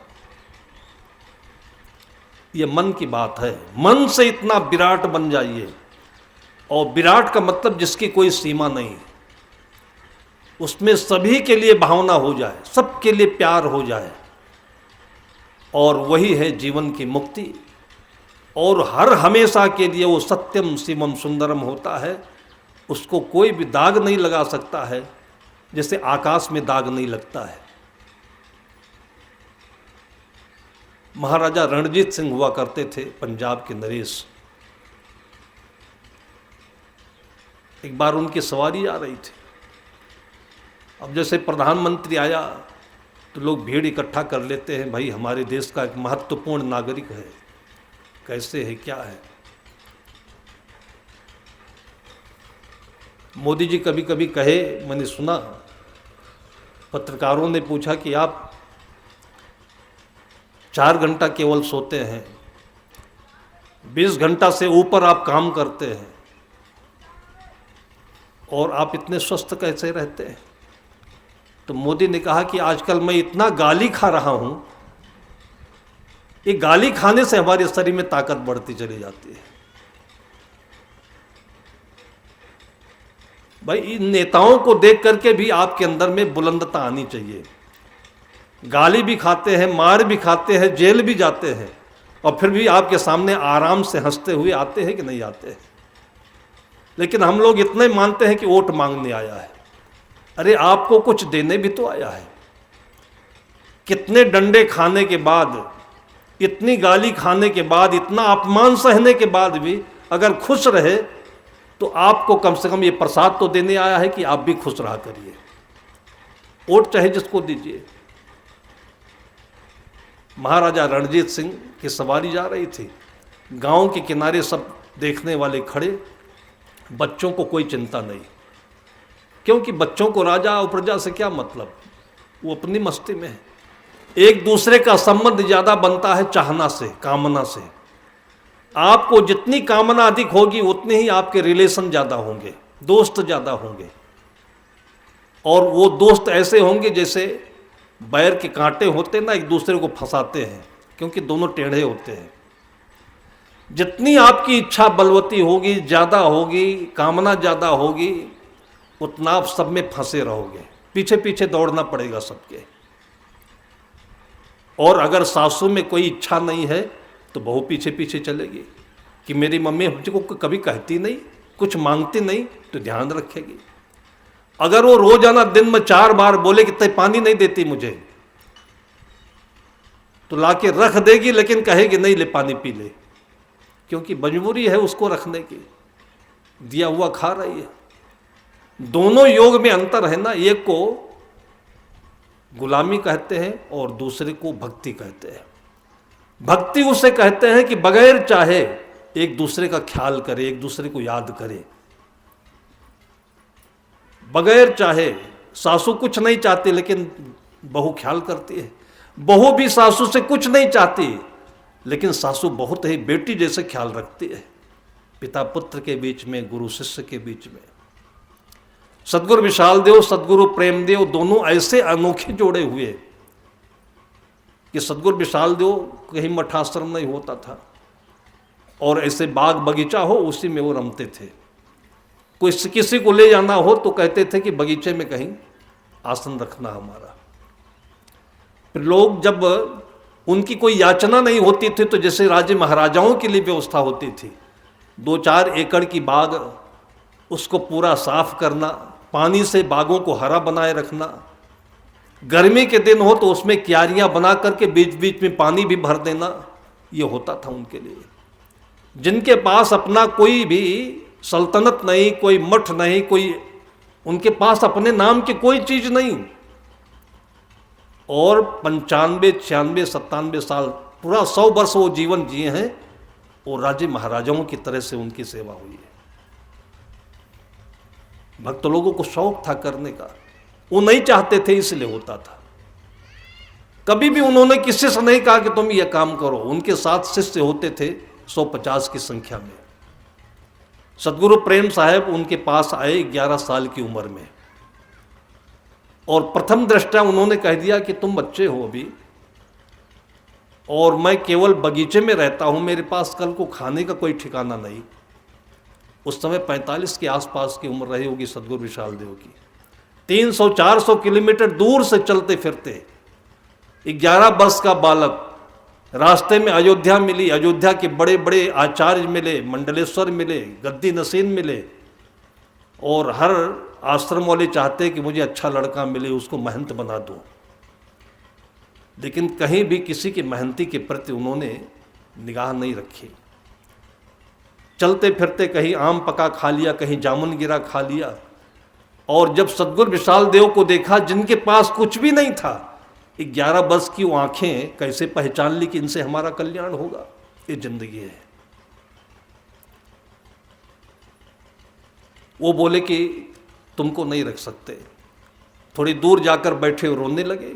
ये मन की बात है। मन से इतना विराट बन जाइए, और विराट का मतलब जिसकी कोई सीमा नहीं, उसमें सभी के लिए भावना हो जाए, सबके लिए प्यार हो जाए, और वही है जीवन की मुक्ति। और हर हमेशा के लिए वो सत्यम शिवम सुंदरम होता है, उसको कोई भी दाग नहीं लगा सकता है, जैसे आकाश में दाग नहीं लगता है। महाराजा रणजीत सिंह हुआ करते थे, पंजाब के नरेश। एक बार उनकी सवारी आ रही थी। अब जैसे प्रधानमंत्री आया तो लोग भीड़ इकट्ठा कर लेते हैं, भाई हमारे देश का एक महत्वपूर्ण नागरिक है, कैसे है, क्या है। मोदी जी कभी कभी कहे, मैंने सुना, पत्रकारों ने पूछा कि आप 4 घंटा केवल सोते हैं, 20 घंटा से ऊपर आप काम करते हैं, और आप इतने स्वस्थ कैसे रहते हैं? तो मोदी ने कहा कि आजकल मैं इतना गाली खा रहा हूं, ये गाली खाने से हमारे शरीर में ताकत बढ़ती चली जाती है। भाई इन नेताओं को देख करके भी आपके अंदर में बुलंदता आनी चाहिए। गाली भी खाते हैं, मार भी खाते हैं, जेल भी जाते हैं, और फिर भी आपके सामने आराम से हंसते हुए आते हैं कि नहीं आते हैं? लेकिन हम लोग इतने मानते हैं कि वोट मांगने आया है। अरे आपको कुछ देने भी तो आया है। कितने डंडे खाने के बाद, इतनी गाली खाने के बाद, इतना अपमान सहने के बाद भी अगर खुश रहे तो आपको कम से कम ये प्रसाद तो देने आया है कि आप भी खुश रहा करिए। वोट चाहे जिसको दीजिए। महाराजा रणजीत सिंह की सवारी जा रही थी, गांव के किनारे सब देखने वाले खड़े, बच्चों को कोई चिंता नहीं, क्योंकि बच्चों को राजा और प्रजा से क्या मतलब, वो अपनी मस्ती में है। एक दूसरे का संबंध ज्यादा बनता है चाहना से, कामना से। आपको जितनी कामना अधिक होगी उतने ही आपके रिलेशन ज्यादा होंगे, दोस्त ज्यादा होंगे। और वो दोस्त ऐसे होंगे जैसे बैर के कांटे होते ना, एक दूसरे को फंसाते हैं, क्योंकि दोनों टेढ़े होते हैं। जितनी आपकी इच्छा बलवती होगी, ज्यादा होगी, कामना ज्यादा होगी, उतना आप सब में फंसे रहोगे, पीछे पीछे दौड़ना पड़ेगा सबके। और अगर सासू में कोई इच्छा नहीं है तो बहू पीछे पीछे चलेगी कि मेरी मम्मी मुझको कभी कहती नहीं, कुछ मांगती नहीं, तो ध्यान रखेगी। अगर वो रोजाना दिन में 4 बार बोले कि तय पानी नहीं देती मुझे, तो लाके रख देगी, लेकिन कहेगी नहीं ले पानी पी ले, क्योंकि मजबूरी है उसको रखने की, दिया हुआ खा रही है। दोनों योग में अंतर है ना, एक को गुलामी कहते हैं और दूसरे को भक्ति कहते हैं। भक्ति उसे कहते हैं कि बगैर चाहे एक दूसरे का ख्याल करे, एक दूसरे को याद करे, बगैर चाहे। सासू कुछ नहीं चाहती लेकिन बहू ख्याल करती है, बहू भी सासू से कुछ नहीं चाहती लेकिन सासू बहुत ही बेटी जैसे ख्याल रखती है। पिता पुत्र के बीच में, गुरु शिष्य के बीच में। सदगुरु विशाल देव, सदगुरु प्रेमदेव दोनों ऐसे अनोखे जोड़े हुए कि सदगुरु विशाल देव कहीं मठाश्रम नहीं होता था, और ऐसे बाग बगीचा हो उसी में वो रमते थे। कोई किसी को ले जाना हो तो कहते थे कि बगीचे में कहीं आसन रखना हमारा। फिर लोग जब उनकी कोई याचना नहीं होती थी तो जैसे राजे महाराजाओं के लिए व्यवस्था होती थी, 2-4 एकड़ की बाग, उसको पूरा साफ करना, पानी से बागों को हरा बनाए रखना। गर्मी के दिन हो तो उसमें क्यारियां बना करके बीच बीच में पानी भी भर देना, ये होता था उनके लिए। जिनके पास अपना कोई भी सल्तनत नहीं, कोई मठ नहीं, कोई उनके पास अपने नाम की कोई चीज नहीं, और 95, 96, 97 साल, पूरा 100 वर्ष वो जीवन जिए हैं, और राजे महाराजाओं की तरह से उनकी सेवा हुई है। भक्त लोगों को शौक था करने का, वो नहीं चाहते थे इसलिए होता था। कभी भी उन्होंने किसी से नहीं कहा कि तुम ये काम करो। उनके साथ शिष्य होते थे 150 की संख्या में। सदगुरु प्रेम साहब उनके पास आए 11 साल की उम्र में, और प्रथम दृष्टया उन्होंने कह दिया कि तुम बच्चे हो अभी, और मैं केवल बगीचे में रहता हूं, मेरे पास कल को खाने का कोई ठिकाना नहीं। उस समय 45 के आसपास की उम्र रही होगी सदगुरु विशाल देव की। 300-400 किलोमीटर दूर से चलते फिरते 11 वर्ष का बालक, रास्ते में अयोध्या मिली, अयोध्या के बड़े बड़े आचार्य मिले, मंडलेश्वर मिले, गद्दी नसीन मिले, और हर आश्रम वाले चाहते कि मुझे अच्छा लड़का मिले, उसको महंत बना दो, लेकिन कहीं भी किसी की महंती के प्रति उन्होंने निगाह नहीं रखी। चलते फिरते कहीं आम पका खा लिया, कहीं जामुन गिरा खा लिया, और जब सदगुरु विशाल देव को देखा जिनके पास कुछ भी नहीं था, 11 वर्ष की वो आंखें कैसे पहचान ली कि इनसे हमारा कल्याण होगा। ये जिंदगी है। वो बोले कि तुमको नहीं रख सकते। थोड़ी दूर जाकर बैठे और रोने लगे।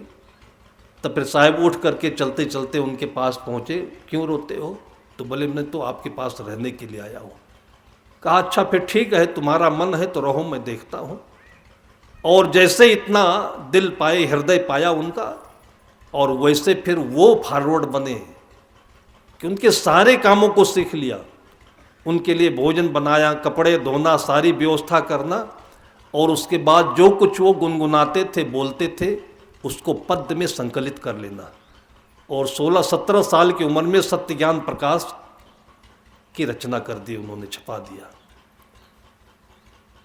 तब फिर साहब उठ करके चलते चलते उनके पास पहुंचे। क्यों रोते हो? तो बोले मैं तो आपके पास रहने के लिए आया हूं। कहा अच्छा फिर ठीक है, तुम्हारा मन है तो रहो, मैं देखता हूं। और जैसे इतना दिल पाए, हृदय पाया उनका, और वैसे फिर वो फॉरवर्ड बने कि उनके सारे कामों को सीख लिया। उनके लिए भोजन बनाया, कपड़े धोना, सारी व्यवस्था करना, और उसके बाद जो कुछ वो गुनगुनाते थे, बोलते थे, उसको पद्य में संकलित कर लेना। और 16-17 साल की उम्र में सत्य ज्ञान प्रकाश की रचना कर दी उन्होंने, छपा दिया।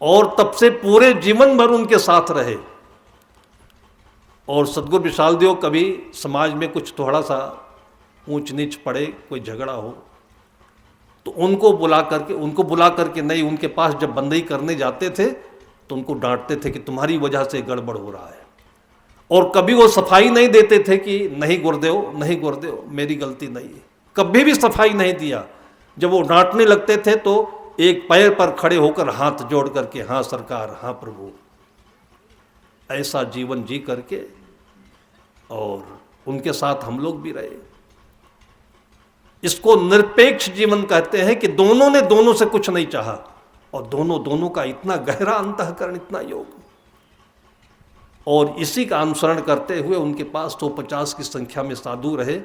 और तब से पूरे जीवन भर उनके साथ रहे। और सदगुरु विशाल देव कभी समाज में कुछ थोड़ा सा ऊंच नीच पड़े, कोई झगड़ा हो, तो उनको बुला करके नहीं, उनके पास जब बंदई करने जाते थे तो उनको डांटते थे कि तुम्हारी वजह से गड़बड़ हो रहा है। और कभी वो सफाई नहीं देते थे कि नहीं गुरुदेव मेरी गलती नहीं है, कभी भी सफाई नहीं दिया। जब वो डांटने लगते थे तो एक पैर पर खड़े होकर हाथ जोड़ करके, हाँ सरकार, हाँ प्रभु, ऐसा जीवन जी करके और उनके साथ हम लोग भी रहे। इसको निरपेक्ष जीवन कहते हैं कि दोनों ने दोनों से कुछ नहीं चाहा और दोनों का इतना गहरा अंतःकरण, इतना योग, और इसी का अनुसरण करते हुए उनके पास 150 की संख्या में साधु रहे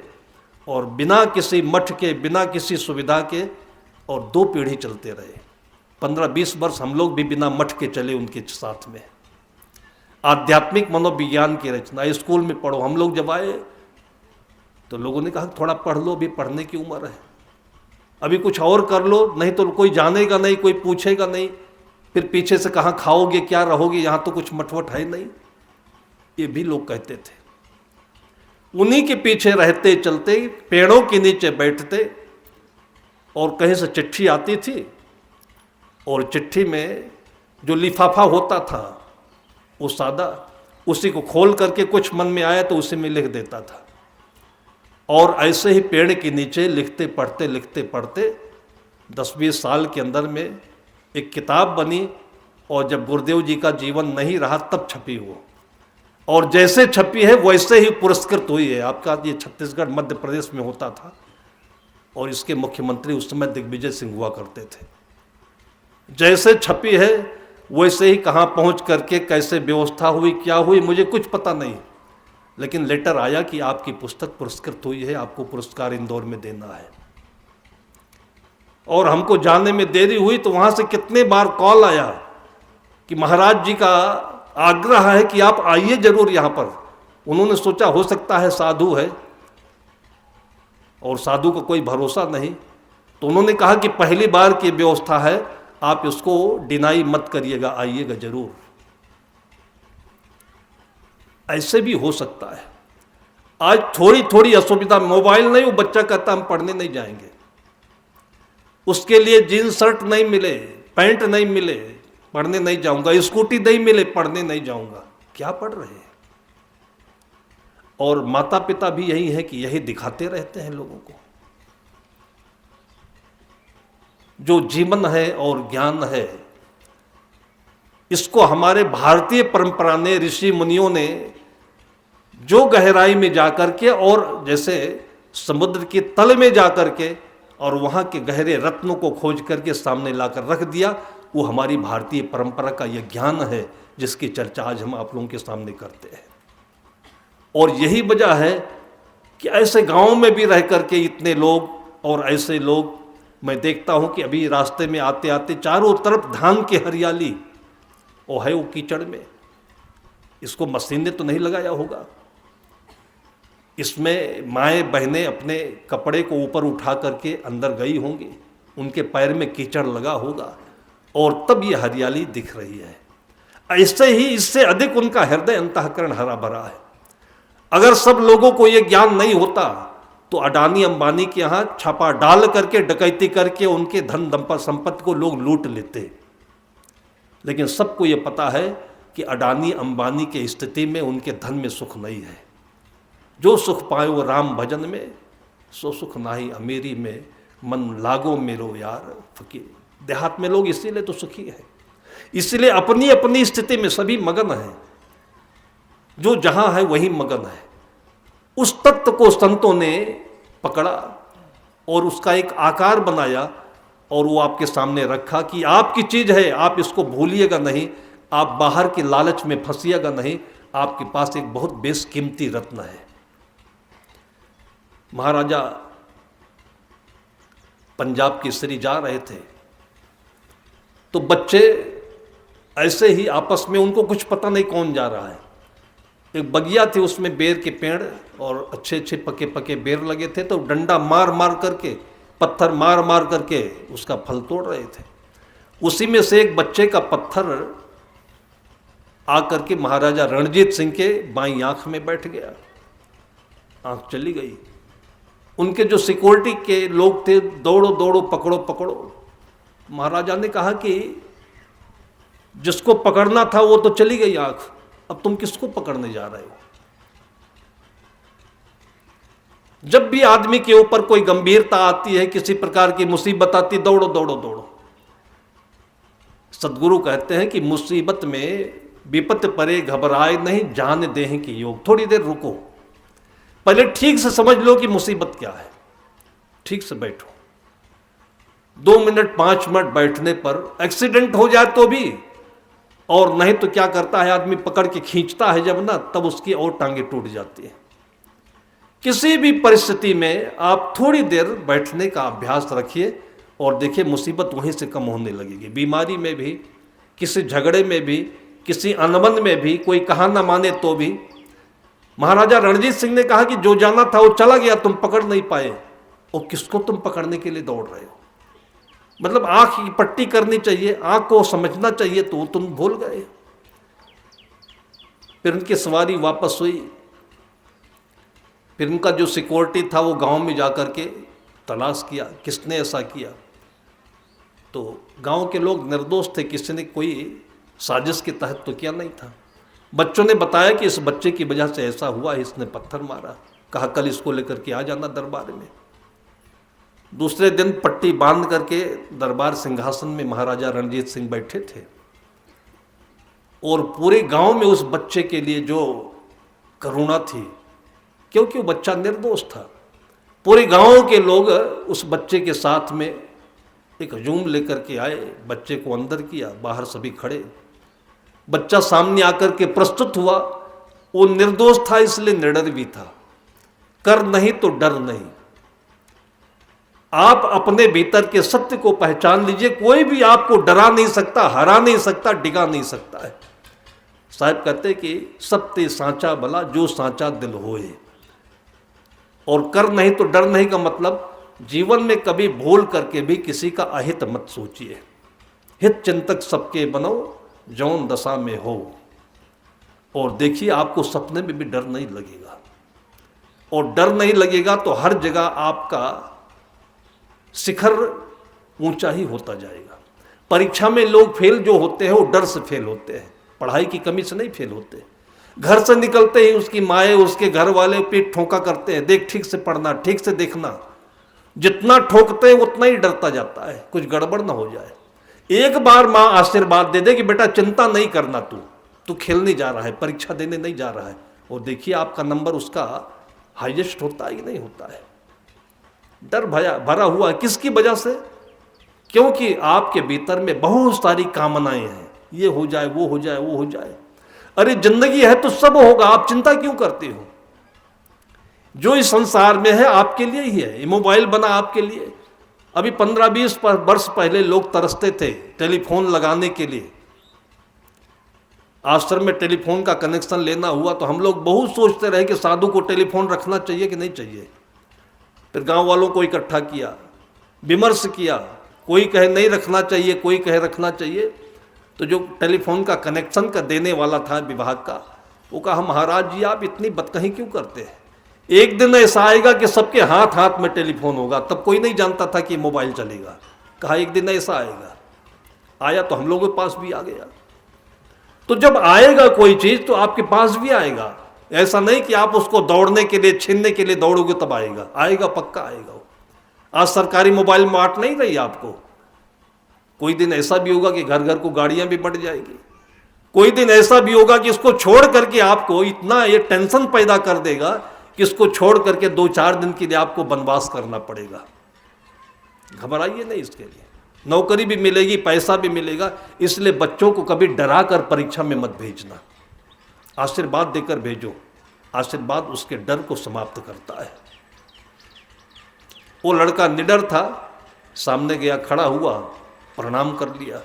और बिना किसी मठ के, बिना किसी सुविधा के, और 2 पीढ़ी चलते रहे। 15-20 वर्ष हम लोग भी बिना मठ के चले उनके साथ में। आध्यात्मिक मनोविज्ञान की रचना, स्कूल में पढ़ो। हम लोग जब आए तो लोगों ने कहा थोड़ा पढ़ लो, अभी पढ़ने की उम्र है, अभी कुछ और कर लो, नहीं तो कोई जानेगा नहीं, कोई पूछेगा नहीं, फिर पीछे से कहाँ खाओगे, क्या रहोगे, यहाँ तो कुछ मठवट है नहीं। ये भी लोग कहते थे। उन्हीं के पीछे रहते चलते, पेड़ों के नीचे बैठते और कहीं से चिट्ठी आती थी और चिट्ठी में जो लिफाफा होता था वो सादा, उसी को खोल करके कुछ मन में आया तो उसी में लिख देता था। और ऐसे ही पेड़ के नीचे लिखते पढ़ते 10-20 साल के अंदर में एक किताब बनी और जब गुरुदेव जी का जीवन नहीं रहा तब छपी वो, और जैसे छपी है वैसे ही पुरस्कृत हुई है। आपका ये छत्तीसगढ़ मध्य प्रदेश में होता था और इसके मुख्यमंत्री उस समय दिग्विजय सिंह हुआ करते थे। जैसे छपी है वैसे ही कहाँ पहुँच करके कैसे व्यवस्था हुई, क्या हुई, मुझे कुछ पता नहीं, लेकिन लेटर आया कि आपकी पुस्तक पुरस्कृत हुई है, आपको पुरस्कार इंदौर में देना है। और हमको जाने में देरी हुई तो वहाँ से कितने बार कॉल आया कि महाराज जी का आग्रह है कि आप आइए जरूर यहाँ पर। उन्होंने सोचा हो सकता है साधु है और साधु को कोई भरोसा नहीं, तो उन्होंने कहा कि पहली बार की व्यवस्था है, आप इसको डिनाई मत करिएगा, आइएगा जरूर। ऐसे भी हो सकता है। आज थोड़ी थोड़ी असुविधा, मोबाइल नहीं, वो बच्चा कहता हम पढ़ने नहीं जाएंगे, उसके लिए जीन्स शर्ट नहीं मिले, पैंट नहीं मिले, पढ़ने नहीं जाऊंगा, स्कूटी नहीं मिले, पढ़ने नहीं जाऊंगा। क्या पढ़ रहे हैं? और माता पिता भी यही है कि यही दिखाते रहते हैं लोगों को। जो जीवन है और ज्ञान है, इसको हमारे भारतीय परंपरा ने, ऋषि मुनियों ने जो गहराई में जाकर के और जैसे समुद्र के तल में जाकर के और वहाँ के गहरे रत्नों को खोज करके सामने लाकर रख दिया, वो हमारी भारतीय परंपरा का यह ज्ञान है जिसकी चर्चा आज हम आप लोगों के सामने करते हैं। और यही वजह है कि ऐसे गांव में भी रह करके इतने लोग, और ऐसे लोग मैं देखता हूं कि अभी रास्ते में आते आते चारों तरफ धान की हरियाली, वो है वो कीचड़ में, इसको मशीन ने तो नहीं लगाया होगा, इसमें माएँ बहनें अपने कपड़े को ऊपर उठा करके अंदर गई होंगी, उनके पैर में कीचड़ लगा होगा और तब ये हरियाली दिख रही है। ऐसे ही इससे अधिक उनका हृदय अंतःकरण हरा भरा है। अगर सब लोगों को ये ज्ञान नहीं होता तो अडानी अंबानी के यहाँ छापा डाल करके, डकैती करके उनके धन संपत्ति को लोग लूट लेते। लेकिन सबको ये पता है कि अडानी अंबानी की स्थिति में उनके धन में सुख नहीं है। जो सुख पाए वो राम भजन में, सो सुख नाही अमीरी में, मन लागो मेरो यार फकीर। देहात में लोग इसीलिए तो सुखी है, इसलिए अपनी अपनी स्थिति में सभी मगन हैं, जो जहां है वही मगन है। उस तत्व को संतों ने पकड़ा और उसका एक आकार बनाया और वो आपके सामने रखा कि आपकी चीज है, आप इसको भूलिएगा नहीं, आप बाहर के लालच में फंसिएगा नहीं, आपके पास एक बहुत बेशकीमती रत्न है। महाराजा पंजाब केसरी जा रहे थे तो बच्चे ऐसे ही आपस में, उनको कुछ पता नहीं कौन जा रहा है, एक बगिया थी उसमें बेर के पेड़ और अच्छे अच्छे पके पके बेर लगे थे, तो डंडा मार मार करके, पत्थर मार मार करके उसका फल तोड़ रहे थे। उसी में से एक बच्चे का पत्थर आकर के महाराजा रणजीत सिंह के बाईं आंख में बैठ गया, आंख चली गई। उनके जो सिक्योरिटी के लोग थे, दौड़ो दौड़ो पकड़ो पकड़ो। महाराजा ने कहा कि जिसको पकड़ना था वो तो चली गई आंख, अब तुम किसको पकड़ने जा रहे हो? जब भी आदमी के ऊपर कोई गंभीरता आती है, किसी प्रकार की मुसीबत आती, दौड़ो दौड़ो दौड़ो। सदगुरु कहते हैं कि मुसीबत में विपत परे घबराए नहीं, जान देह की योग। थोड़ी देर रुको, पहले ठीक से समझ लो कि मुसीबत क्या है, ठीक से बैठो। 2 मिनट 5 मिनट बैठने पर एक्सीडेंट हो जाए तो भी, और नहीं तो क्या करता है आदमी, पकड़ के खींचता है जब ना, तब उसकी और टांगे टूट जाती है। किसी भी परिस्थिति में आप थोड़ी देर बैठने का अभ्यास रखिए और देखिए मुसीबत वहीं से कम होने लगेगी। बीमारी में भी, किसी झगड़े में भी, किसी अनबन में भी, कोई कहा ना माने तो भी। महाराजा रणजीत सिंह ने कहा कि जो जाना था वो चला गया, तुम पकड़ नहीं पाए, और किसको तुम पकड़ने के लिए दौड़ रहे हो? मतलब आंख की पट्टी करनी चाहिए, आंख को समझना चाहिए, तो तुम भूल गए। फिर उनकी सवारी वापस हुई। फिर उनका जो सिक्योरिटी था वो गांव में जाकर के तलाश किया, किसने ऐसा किया। तो गांव के लोग निर्दोष थे, किसी ने कोई साजिश के तहत तो किया नहीं था। बच्चों ने बताया कि इस बच्चे की वजह से ऐसा हुआ, इसने पत्थर मारा। कहा कल इसको लेकर के आ जाना दरबार में। दूसरे दिन पट्टी बांध करके दरबार सिंहासन में महाराजा रणजीत सिंह बैठे थे, और पूरे गांव में उस बच्चे के लिए जो करुणा थी, क्योंकि वो बच्चा निर्दोष था, पूरे गांव के लोग उस बच्चे के साथ में एक हजूम लेकर के आए, बच्चे को अंदर किया, बाहर सभी खड़े। बच्चा सामने आकर के प्रस्तुत हुआ। वो निर्दोष था इसलिए निडर भी था, कर नहीं तो डर नहीं। आप अपने भीतर के सत्य को पहचान लीजिए, कोई भी आपको डरा नहीं सकता, हरा नहीं सकता, डिगा नहीं सकता है। साहब कहते कि सत्य सांचा भला जो सांचा दिल होए, और कर नहीं तो डर नहीं का मतलब जीवन में कभी भूल करके भी किसी का अहित मत सोचिए। हित चिंतक सबके बनो जौन दशा में हो, और देखिए आपको सपने में भी डर नहीं लगेगा, और डर नहीं लगेगा तो हर जगह आपका शिखर ऊंचा ही होता जाएगा। परीक्षा में लोग फेल जो होते हैं वो डर से फेल होते हैं, पढ़ाई की कमी से नहीं फेल होते। घर से निकलते ही उसकी माए, उसके घर वाले पीठ ठोका करते हैं, देख ठीक से पढ़ना, ठीक से देखना। जितना ठोकते हैं उतना ही डरता जाता है कुछ गड़बड़ ना हो जाए। एक बार माँ आशीर्वाद दे दे कि बेटा चिंता नहीं करना, तू खेलने जा रहा है, परीक्षा देने नहीं जा रहा है, और देखिए आपका नंबर उसका हाईएस्ट होता है कि नहीं होता है। डर भरा हुआ है, किसकी वजह से? क्योंकि आपके भीतर में बहुत सारी कामनाएं हैं, ये हो जाए, वो हो जाए, वो हो जाए। अरे जिंदगी है तो सब होगा, आप चिंता क्यों करते हो? जो इस संसार में है आपके लिए ही है। ये मोबाइल बना आपके लिए। अभी 15-20 वर्ष पहले लोग तरसते थे टेलीफोन लगाने के लिए। आश्रम में टेलीफोन का कनेक्शन लेना हुआ तो हम लोग बहुत सोचते रहे कि साधु को टेलीफोन रखना चाहिए कि नहीं चाहिए। फिर गांव वालों को इकट्ठा किया, विमर्श किया, कोई कहे नहीं रखना चाहिए, कोई कहे रखना चाहिए। तो जो टेलीफोन का कनेक्शन का देने वाला था विभाग का, वो कहा महाराज जी आप इतनी बदकही क्यों करते हैं? एक दिन ऐसा आएगा कि सबके हाथ हाथ में टेलीफोन होगा, तब कोई नहीं जानता था कि मोबाइल चलेगा। कहा एक दिन ऐसा आएगा। आया तो हम लोगों के पास भी आ गया। तो जब आएगा कोई चीज तो आपके पास भी आएगा। ऐसा नहीं कि आप उसको दौड़ने के लिए, छीनने के लिए दौड़ोगे तब आएगा, आएगा पक्का आएगा। आज सरकारी मोबाइल बांट नहीं रही आपको। कोई दिन ऐसा भी होगा कि घर घर को गाड़ियां भी बढ़ जाएगी। कोई दिन ऐसा भी होगा कि इसको छोड़ करके आपको इतना ये टेंशन पैदा कर देगा कि इसको छोड़ करके 2-4 दिन के लिए आपको वनवास करना पड़ेगा। घबराइए नहीं इसके लिए। नौकरी भी मिलेगी, पैसा भी मिलेगा। इसलिए बच्चों को कभी डरा कर परीक्षा में मत भेजना, आशीर्वाद देकर भेजो। आशीर्वाद उसके डर को समाप्त करता है। वो लड़का निडर था, सामने गया, खड़ा हुआ, प्रणाम कर लिया।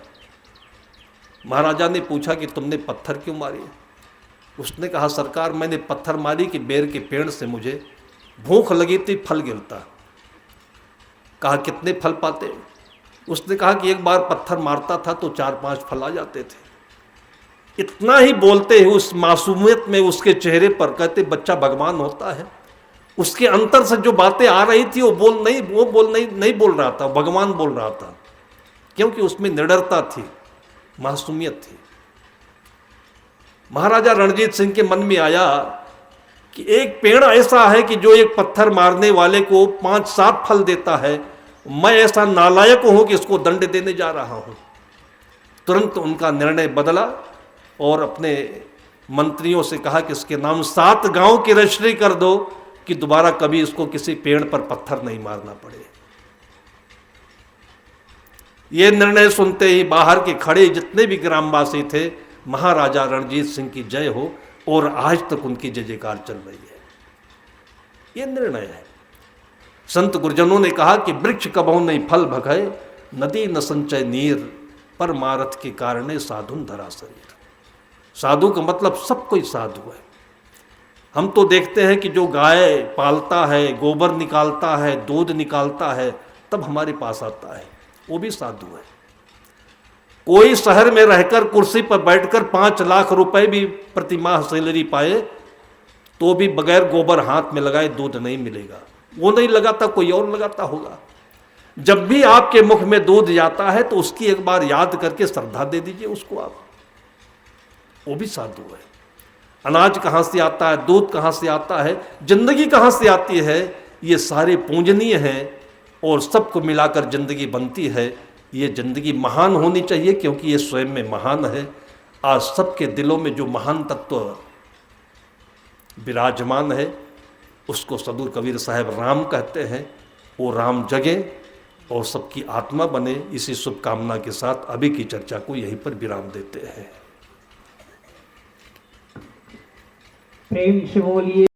महाराजा ने पूछा कि तुमने पत्थर क्यों मारी? उसने कहा सरकार मैंने पत्थर मारी कि बेर के पेड़ से मुझे भूख लगी थी, फल गिरता। कहा कितने फल पाते? उसने कहा कि एक बार पत्थर मारता था तो 4-5 फल आ जाते थे। इतना ही बोलते ही उस मासूमियत में उसके चेहरे पर, कहते बच्चा भगवान होता है, उसके अंतर से जो बातें आ रही थी वो नहीं बोल रहा था, भगवान बोल रहा था, क्योंकि उसमें निडरता थी, मासूमियत थी। महाराजा रणजीत सिंह के मन में आया कि एक पेड़ ऐसा है कि जो एक पत्थर मारने वाले को 5-7 फल देता है, मैं ऐसा नालायक हूं कि इसको दंड देने जा रहा हूं। तुरंत उनका निर्णय बदला और अपने मंत्रियों से कहा कि इसके नाम 7 गांव की रजिस्ट्री कर दो कि दोबारा कभी इसको किसी पेड़ पर पत्थर नहीं मारना पड़े। यह निर्णय सुनते ही बाहर के खड़े जितने भी ग्रामवासी थे, महाराजा रणजीत सिंह की जय हो, और आज तक उनकी जय जयकार चल रही है। यह निर्णय है। संत गुरुजनों ने कहा कि वृक्ष कबहु नहीं फल भगय, नदी न संचय नीर, पर मारथ के कारणे साधुन धरा शरीर। साधु का मतलब सब कोई साधु है। हम तो देखते हैं कि जो गाय पालता है, गोबर निकालता है, दूध निकालता है, तब हमारे पास आता है, वो भी साधु है। कोई शहर में रहकर कुर्सी पर बैठकर 5 लाख रुपए भी प्रति माह सैलरी पाए तो भी बगैर गोबर हाथ में लगाए दूध नहीं मिलेगा। वो नहीं लगाता, कोई और लगाता होगा। जब भी आपके मुख में दूध जाता है तो उसकी एक बार याद करके श्रद्धा दे दीजिए उसको आप, वो भी साधु है। अनाज कहाँ से आता है, दूध कहाँ से आता है, जिंदगी कहाँ से आती है, ये सारे पूजनीय हैं और सबको मिलाकर जिंदगी बनती है। ये जिंदगी महान होनी चाहिए क्योंकि ये स्वयं में महान है। आज सबके दिलों में जो महान तत्व विराजमान है उसको सदगुरु कबीर साहब राम कहते हैं। वो राम जगे और सबकी आत्मा बने। इसी शुभकामना के साथ अभी की चर्चा को यहीं पर विराम देते हैं। प्रेम से बोलिए।